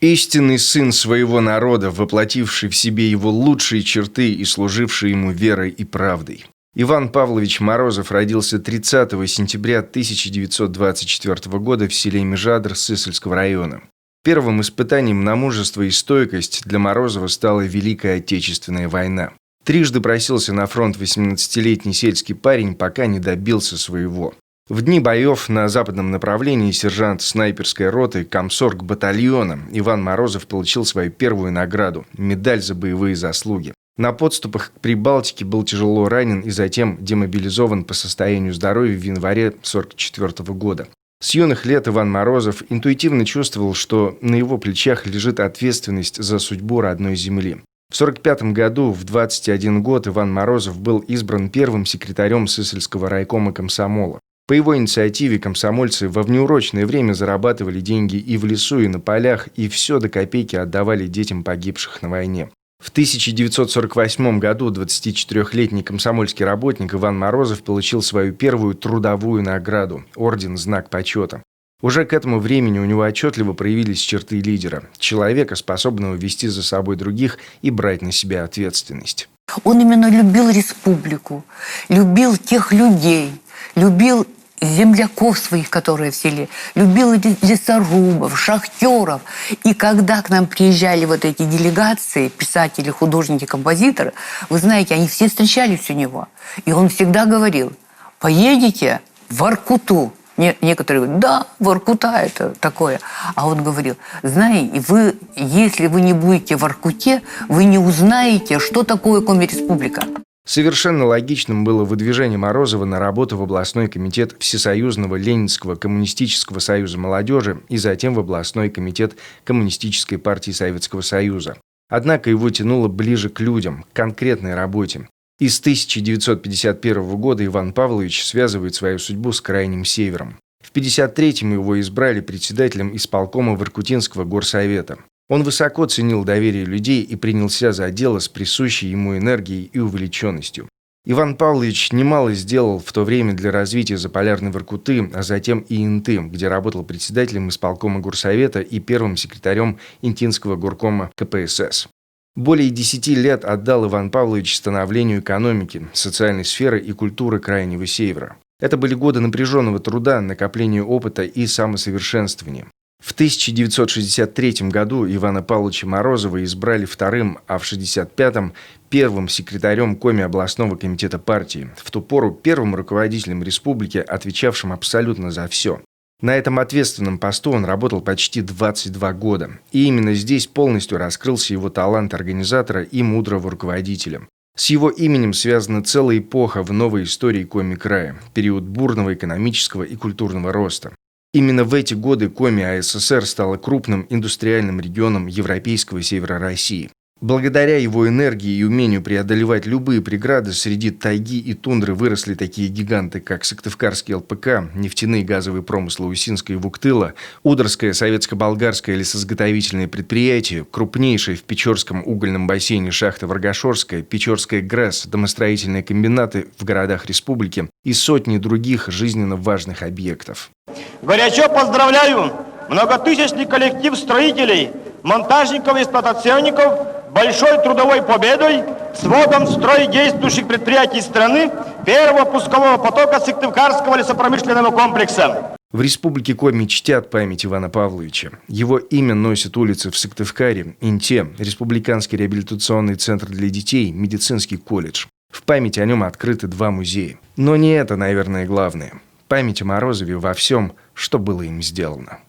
Истинный сын своего народа, воплотивший в себе его лучшие черты и служивший ему верой и правдой. Иван Павлович Морозов родился 30 сентября 1924 года в селе Межадр Сысольского района. Первым испытанием на мужество и стойкость для Морозова стала Великая Отечественная война. Трижды просился на фронт 18-летний сельский парень, пока не добился своего. В дни боев на западном направлении сержант снайперской роты комсорг батальона Иван Морозов получил свою первую награду – медаль за боевые заслуги. На подступах к Прибалтике был тяжело ранен и затем демобилизован по состоянию здоровья в январе 1944 года. С юных лет Иван Морозов интуитивно чувствовал, что на его плечах лежит ответственность за судьбу родной земли. В 1945 году, в 21 год, Иван Морозов был избран первым секретарем Сысольского райкома комсомола. По его инициативе комсомольцы во внеурочное время зарабатывали деньги и в лесу, и на полях, и все до копейки отдавали детям погибших на войне. В 1948 году 24-летний комсомольский работник Иван Морозов получил свою первую трудовую награду – орден «Знак почета». Уже к этому времени у него отчетливо проявились черты лидера – человека, способного вести за собой других и брать на себя ответственность. Он именно любил республику, любил тех людей, любил земляков своих, которые в селе, любил лесорубов, шахтеров. И когда к нам приезжали вот эти делегации, писатели, художники, композиторы, вы знаете, они все встречались у него. И он всегда говорил: поедете в Воркуту. Некоторые говорят: да, Воркута это такое. А он говорил: знаете, вы, если вы не будете в Воркуте, вы не узнаете, что такое Коми-республика. Совершенно логичным было выдвижение Морозова на работу в областной комитет Всесоюзного Ленинского коммунистического союза молодежи и затем в областной комитет Коммунистической партии Советского Союза. Однако его тянуло ближе к людям, к конкретной работе. И с 1951 года Иван Павлович связывает свою судьбу с Крайним Севером. В 1953-м его избрали председателем исполкома Воркутинского горсовета. Он высоко ценил доверие людей и принялся за дело с присущей ему энергией и увлеченностью. Иван Павлович немало сделал в то время для развития Заполярной Воркуты, а затем и Инты, где работал председателем исполкома горсовета и первым секретарем Интинского горкома КПСС. Более 10 лет отдал Иван Павлович становлению экономики, социальной сферы и культуры Крайнего Севера. Это были годы напряженного труда, накопления опыта и самосовершенствования. В 1963 году Ивана Павловича Морозова избрали вторым, а в 1965-м – первым секретарем Коми областного комитета партии, в ту пору первым руководителем республики, отвечавшим абсолютно за все. На этом ответственном посту он работал почти 22 года, и именно здесь полностью раскрылся его талант организатора и мудрого руководителя. С его именем связана целая эпоха в новой истории Коми-края, период бурного экономического и культурного роста. Именно в эти годы Коми АССР стала крупным индустриальным регионом европейского севера России. Благодаря его энергии и умению преодолевать любые преграды среди тайги и тундры выросли такие гиганты, как Сыктывкарский ЛПК, нефтяные и газовые промыслы Усинска и Вуктыла, Ударское советско-болгарское лесозаготовительное предприятие, крупнейшее в Печорском угольном бассейне шахта Варгашорская, Печорская ГРЭС, домостроительные комбинаты в городах республики и сотни других жизненно важных объектов. Горячо поздравляю многотысячный коллектив строителей, монтажников и эксплуатационников большой трудовой победой с вводом в строй действующих предприятий страны первого пускового потока Сыктывкарского лесопромышленного комплекса. В республике Коми чтят память Ивана Павловича. Его имя носят улицы в Сыктывкаре, Инте, Республиканский реабилитационный центр для детей, медицинский колледж. В память о нем открыты 2 музея. Но не это, наверное, главное. Память о Морозове во всем, что было им сделано.